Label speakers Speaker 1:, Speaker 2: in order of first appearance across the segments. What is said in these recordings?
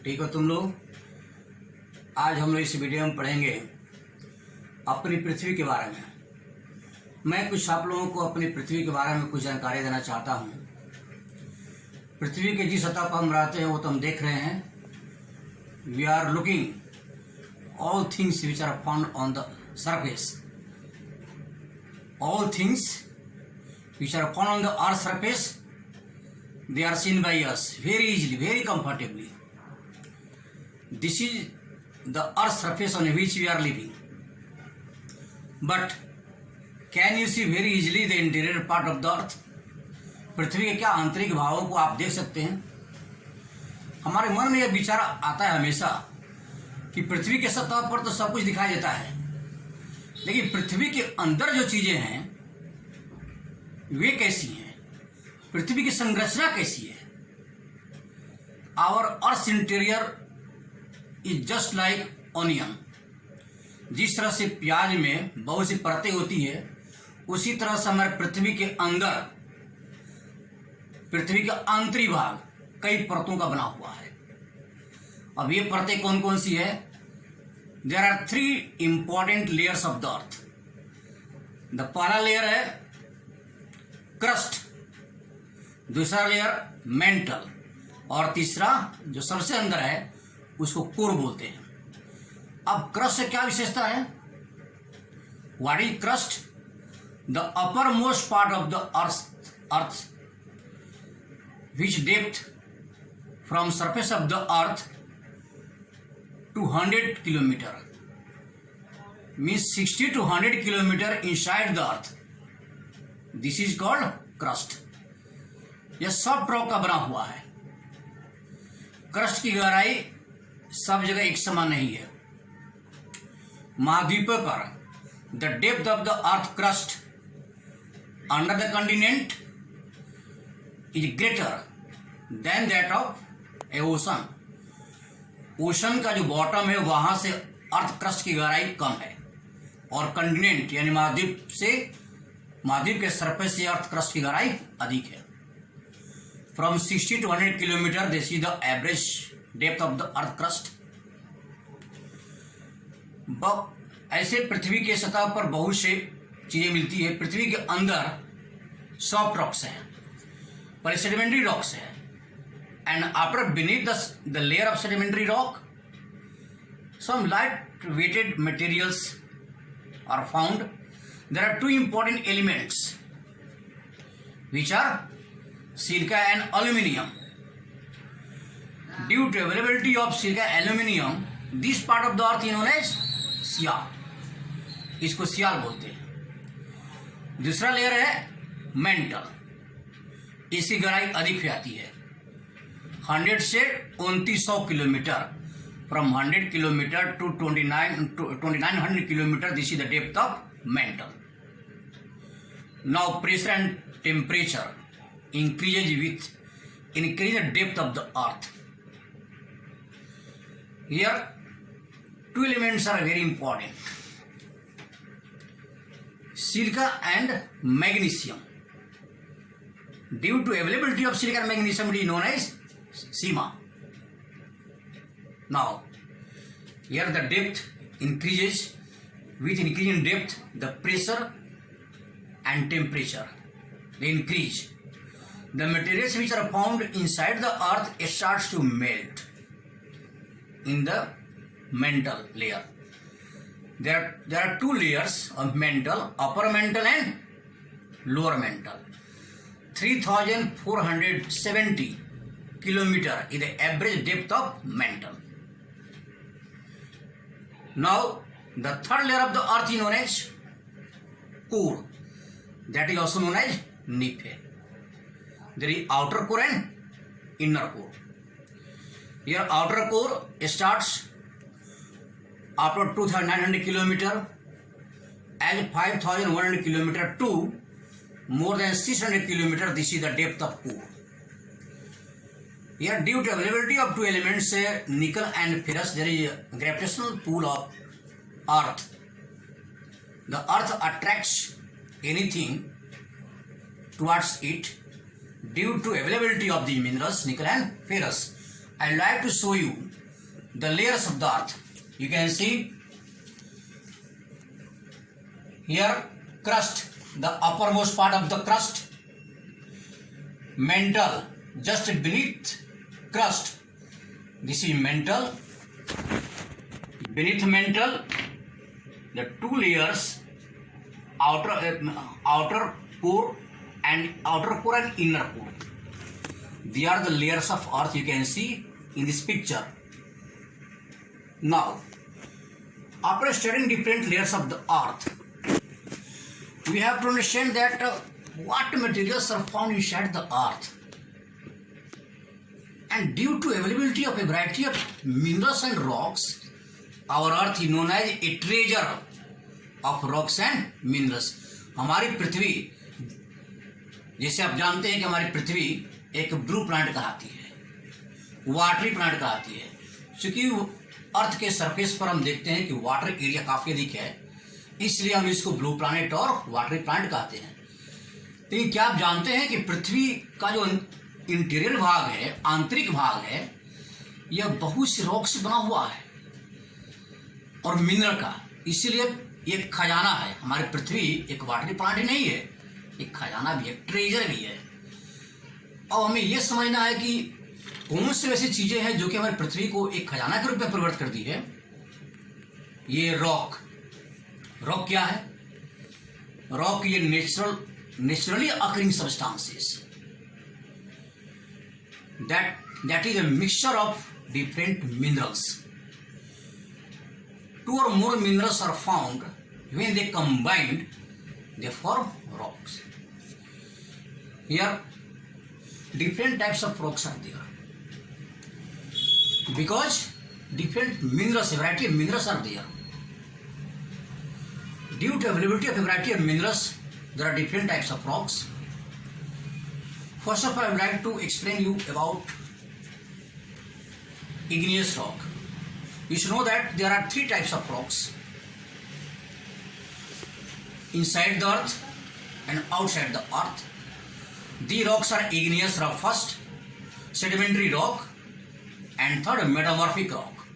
Speaker 1: ठीक हो तुम लोग। आज हम लोग इस वीडियो में पढ़ेंगे अपनी पृथ्वी के बारे में। मैं कुछ आप लोगों को अपनी पृथ्वी के बारे में कुछ जानकारी देना चाहता हूँ। पृथ्वी के जिस सतह पर हम रहते हैं वो तो हम देख रहे हैं। We are looking all things which are found on the surface. All things which are found on the earth's surface, they are seen by us very easily, very comfortably. This is the earth's surface on which we are living. But can you see very easily the interior part of the earth? पृथ्वी के क्या आंतरिक भावों को आप देख सकते हैं। हमारे मन में यह विचार आता है हमेशा कि पृथ्वी के सतह पर तो सब कुछ दिखाई देता है, लेकिन पृथ्वी के अंदर जो चीजें हैं वे कैसी हैं, पृथ्वी की संरचना कैसी है। Our earth interior is just like onion. जिस तरह से प्याज में बहुत सी परतें होती है, उसी तरह से हमारे पृथ्वी के अंदर, पृथ्वी का आंतरिक भाग कई परतों का बना हुआ है। अब ये परतें कौन कौन सी है? There are 3 important layers of the earth. The पहला लेयर है क्रस्ट, दूसरा लेयर मेंटल, और तीसरा जो सबसे अंदर है उसको कोर बोलते हैं। अब क्रस्ट से क्या विशेषता है? What is crust? The upper most part of the earth which depth from surface of the earth to 100 kilometer, means 60 to 100 kilometer inside the earth. This is called crust. यह soft rock का बना हुआ है। Crust की गहराई सब जगह एक समान नहीं है। महाद्वीपों पर the depth of the earth crust under the continent is greater than that of A ocean. Ocean का जो बॉटम है वहां से अर्थ क्रस्ट की गहराई कम है, और कंटिनेंट यानी महाद्वीप के सरफेस से अर्थ क्रस्ट की गहराई अधिक है। From 60 to 100 kilometre this is the average depth of the earth crust. ऐसे पृथ्वी के सतह पर बहुत से चीजें मिलती है। पृथ्वी के अंदर सॉफ्ट रॉक्स हैं, पर सेडिमेंट्री रॉक्स हैं, and after beneath the layer of sedimentary rock some light weighted materials are found. There are 2 important elements which are silica and aluminium. Due to availability of silica and aluminium, this part of the earth is known as सियाल, इसको सियाल बोलते हैं। दूसरा layer है mental, इसकी गहराई अधिक जाती है 100 से 2900 kilometre. From 100 kilometre to 2900 kilometre this is the depth of mantle. Now pressure and temperature increases with increase the depth of the earth. Here 2 elements are very important, silica and magnesium. Due to availability of silica and magnesium, it is known as Sima. Now, here the depth increases. With increasing depth, the pressure and temperature they increase. The materials which are found inside the earth starts to melt in the mantle layer. There are 2 layers of mantle, upper mantle and lower mantle. 3470 kilometer is the average depth of mantle. Now the third layer of the earth is known as core, that is also known as Nephe. There is outer core and inner core. Here outer core starts after 2900 kilometer as 5100 kilometer to more than 600 kilometer. This is the depth of core. Here, due to availability of 2 elements, nickel and ferrous, there is a gravitational pull of earth. The earth attracts anything towards it due to availability of the minerals nickel and ferrous. I like to show you the layers of the earth. You can see here crust, the uppermost part of the crust, mantle just beneath crust. This is mantle. Beneath mantle, the two layers, outer core and inner core. They are the layers of earth you can see in this picture. Now, after studying different layers of the earth, we have to understand that what materials are found inside the earth. And due to availability of a variety of minerals and rocks, our earth is known as a treasure of rocks and minerals. हमारी पृथ्वी, जैसे आप जानते हैं कि हमारी पृथ्वी एक blue plant कहलाती है, वाटरी प्लांट कहलाती है, क्योंकि अर्थ के सरफेस पर हम देखते हैं कि वाटर एरिया काफी अधिक है, इसलिए हम इसको ब्लू प्लानेट और वाटरी प्लांट कहते हैं। लेकिन क्या आप जानते हैं कि पृथ्वी का जो इंटीरियर भाग है, आंतरिक भाग है, यह बहुत सी रॉक से बना हुआ है और मिनरल का, इसीलिए एक खजाना है। हमारी पृथ्वी एक वाटरी प्लांट ही नहीं है, एक खजाना भी है, ट्रेजर भी है। और हमें यह समझना है कि कौन सी ऐसी चीजें हैं जो कि हमारी पृथ्वी को एक खजाना के रूप में परिवर्तित करती है। ये रॉक क्या है? रॉक ये naturally occurring substances that is a mixture of different minerals. Two or more minerals are found. When they combined, they form rocks. Here, different types of rocks are there. Because different minerals, a variety of minerals are there. Due to availability of a variety of minerals, there are different types of rocks. First of all, I would like to explain you about igneous rock. You should know that there are three types of rocks: inside the earth and outside the earth. The rocks are igneous rock first, sedimentary rock, and third metamorphic rock.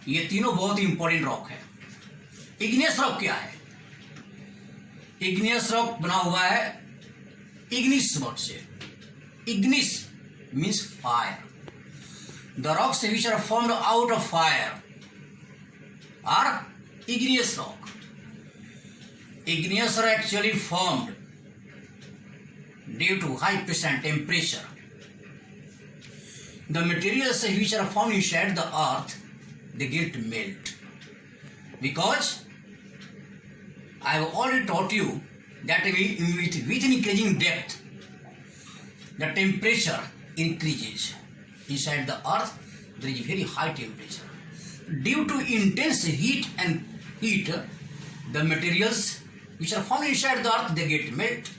Speaker 1: ये तीनों बहुत ही important rock है। Igneous rock क्या है? Igneous rock बना हुआ है ignis word से। ignis means fire. The rocks which are formed out of fire are igneous rock. Igneous are actually formed due to high pressure and temperature. The materials which are found inside the earth, they get melt, because I have already taught you that with increasing depth, the temperature increases. Inside the earth, there is very high temperature. Due to intense heat, the materials which are found inside the earth, they get melt.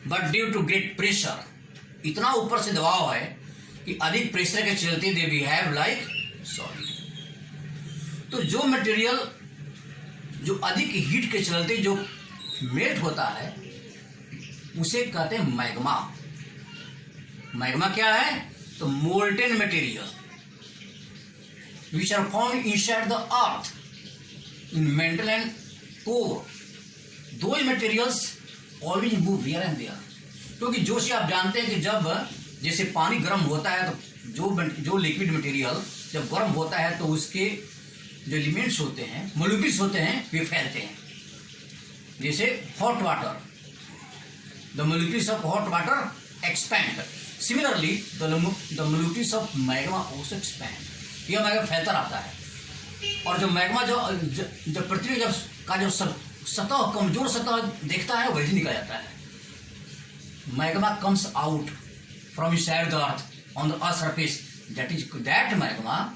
Speaker 1: But due to great pressure, इतना ऊपर से दबाव है कि अधिक pressure के चलते they behave like solid. तो जो मटेरियल जो अधिक हीट के चलते जो मेल्ट होता है उसे कहते हैं मैग्मा। मैग्मा क्या है? तो molten material which are found inside the earth in mantle and core. दो ही materials always move here and there, क्योंकि जोशी आप जानते हैं कि जब जैसे पानी गर्म होता है तो जो लिक्विड मटेरियल जब गर्म होता है तो उसके जो एलिमेंट्स होते हैं, मोलिक्यूल्स होते हैं, वे फैलते हैं। जैसे hot water, the molecules of hot water expand, similarly the molecules of magma also expand. यह मैग्मा फैलता रहता है और जो मैग्मा जो पृथ्वी का सतह कमजोर सतह देखता है वही निकल जाता है। Magma comes out from inside the earth on the earth surface, that magma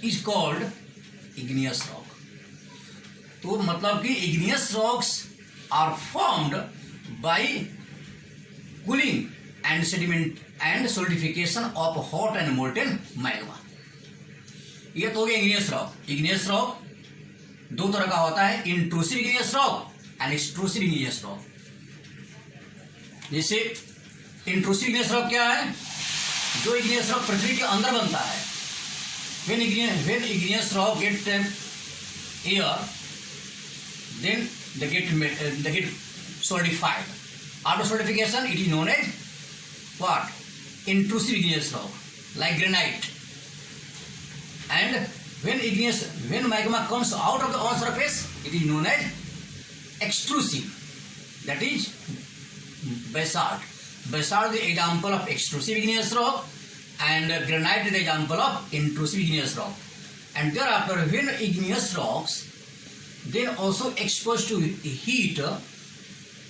Speaker 1: is called igneous rock. तो मतलब कि igneous rocks are formed by cooling and sediment and solidification of hot and molten magma. ये तो हो गया igneous rock. igneous rock दो तरह का होता है, intrusive igneous rock and extrusive igneous rock. जैसे intrusive igneous rock क्या है? जो इग्नियस रॉक पृथ्वी के अंदर बनता है, when igneous rock get air, then they get solidified. After solidification, it is known as what? Intrusive igneous rock, like granite. And when magma comes out of the on surface, it is known as extrusive. That is basalt. Basalt is the example of extrusive igneous rock, and granite is the example of intrusive igneous rock. And thereafter, when igneous rocks then also exposed to heat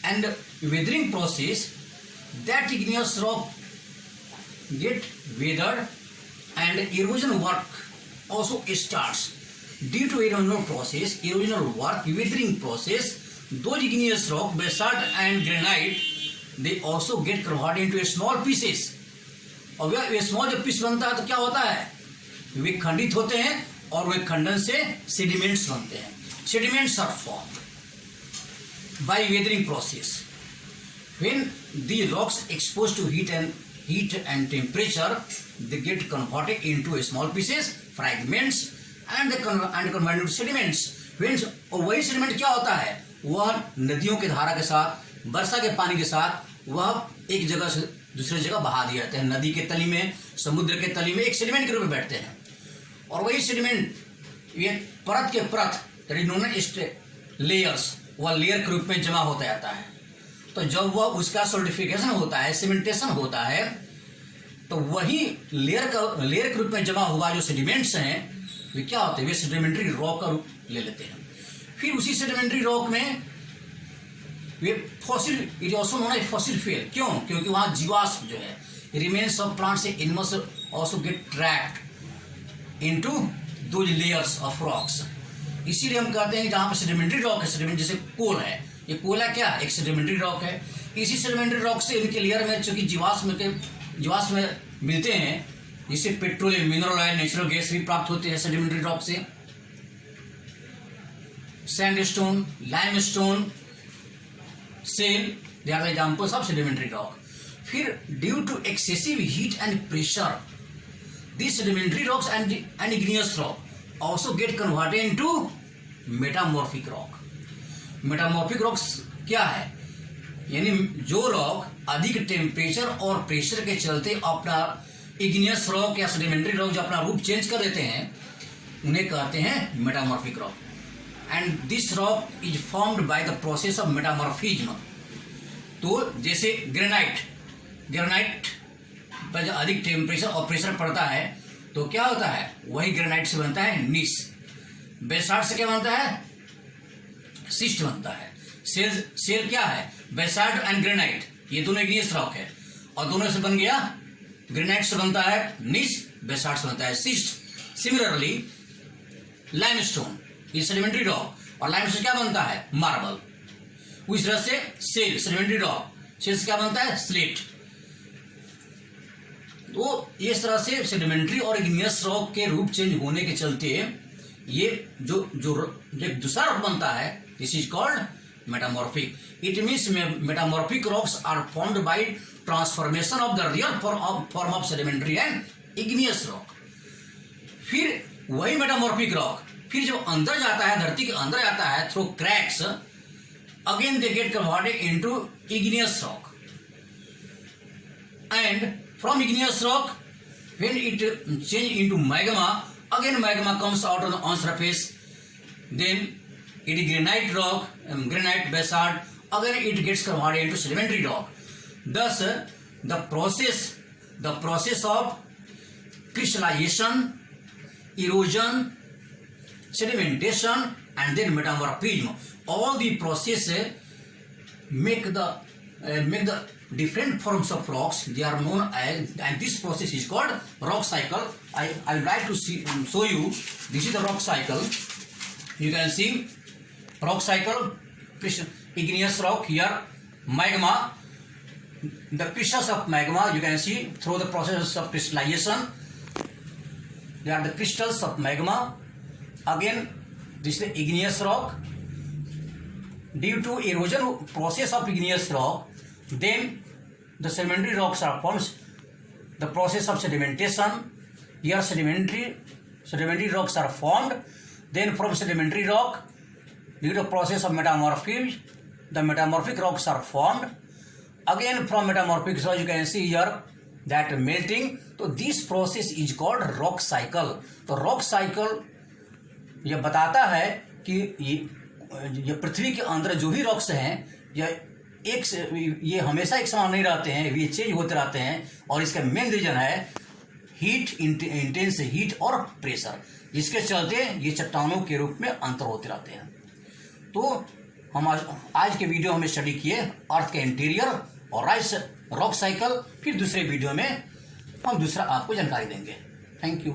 Speaker 1: and weathering process, that igneous rock get weathered and erosion work also starts. Due to erosional process, erosional work, weathering process, those igneous rock, basalt and granite, they also get converted into small pieces. और वे small जब piece बनता है तो क्या होता है, वे खंडित होते हैं और वे खंडन से सेडिमेंट्स बनते हैं. Sediments are formed by weathering process. When the rocks expose to heat and temperature, they get converted into small pieces, fragments, and converted into sediments. और वही सेडिमेंट क्या होता है, वह नदियों की धारा के साथ, वर्षा के पानी के साथ, वह एक जगह से दूसरी जगह बहा दिए जाते हैं. नदी के तली में, समुद्र के तली में एक सेडिमेंट के रूप में बैठते हैं. और वही सेडिमेंट ये परत के परत लेयर्स, वह लेयर के रूप में जमा होता जाता है. तो जब वह उसका सोलिडिफिकेशन होता है, सीमेंटेशन होता है, तो वही लेयर के रूप में जमा हुआ जो सेडिमेंट्स हैं, वे क्या होते हैं, वे सेडिमेंट्री रॉक का रूप ले लेते हैं. फिर उसी सेडिमेंट्री रॉक में वे fossil, it also known as fossil fuel. क्यों? क्योंकि वहाँ जीवाश्म जो है, remains of plants and animals also get trapped into those layers of rocks. इसीलिए हम कहते हैं जहाँ पर सेडिमेंट्री रॉक है, सेडिमेंट जैसे कोल है, ये कोयला क्या है, एक सेडिमेंट्री रॉक है. इसी सेडिमेंट्री रॉक से इनके लेयर में चूंकि जीवाश्म मिलते हैं, जिससे petroleum, mineral oil, natural gas भी प्राप्त होते हैं सेडिमेंट्री रॉक से. Sandstone, limestone, shale, they are the examples of sedimentary rock. फिर due to excessive heat and pressure, these sedimentary rocks and igneous rock also get converted into metamorphic rock. Metamorphic rocks क्या है, यानी जो rock अधिक temperature और pressure के चलते अपना इग्नियस रॉक या सेडिमेंट्री रॉक जो अपना रूप चेंज कर देते हैं, उन्हें कहते हैं metamorphic rock. And this rock is formed by the process of metamorphism. तो जैसे ग्रेनाइट पर जब अधिक टेम्परेचर और प्रेशर पड़ता है तो क्या होता है, वही ग्रेनाइट से बनता है नीस. बेसाल्ट से क्या बनता है, सिस्ट बनता है. सेल क्या है, बेसाल्ट एंड ग्रेनाइट, ये दोनों इग्नियस रॉक है, और दोनों से बन गया, ग्रेनाइट से बनता है नीस, बेसाल्ट से बनता है सिस्ट. सिमिलरली लाइमस्टोन, ये सेडिमेंट्री रॉक, और लाइम से क्या बनता है, मार्बल. उस तरह से सेल, सेडिमेंट्री रॉक, सेल से क्या बनता है, स्लेट. तो इस तरह से सेडिमेंट्री और इग्नियस रॉक के रूप चेंज होने के चलते ये जो दूसरा रॉक बनता है, this is called metamorphic. It means metamorphic rocks are formed by transformation of the real form of sedimentary and igneous rock. फिर वही मेटामॉर्फिक रॉक फिर जब अंदर जाता है, धरती के अंदर जाता है through cracks, again they get converted into igneous rock. And from igneous rock, when it change into magma, again magma comes out on surface, then it is granite rock, granite, basalt, again it gets converted into sedimentary rock. Thus the process of crystallization, erosion, sedimentation, and then metamorphism, all the processes make the different forms of rocks. They are known as, and this process is called rock cycle. I would like to show you. This is the rock cycle. You can see rock cycle, igneous rock here, magma. The crystals of magma you can see through the process of crystallization. They are the crystals of magma. Again, this is the igneous rock. Due to erosion process of igneous rock, then the sedimentary rocks are formed the process of sedimentation. Here sedimentary rocks are formed. Then from sedimentary rock, due to process of metamorphism, the metamorphic rocks are formed. Again from metamorphic, so you can see here that melting. तो this process is called rock cycle. तो rock cycle ये बताता है कि ये पृथ्वी के अंदर जो भी रॉक्स हैं ये हमेशा एक समान नहीं रहते हैं, ये चेंज होते रहते हैं। और इसका मेन रीजन है हीट, इंटेंस हीट और प्रेशर, जिसके चलते ये चट्टानों के रूप में अंतर होते रहते हैं। तो हम आज के वीडियो में स्टडी किए अर्थ के इंटीरियर और रॉक साइकिल। फिर दूसरे वीडियो में हम दूसरा आपको जानकारी देंगे। Thank you.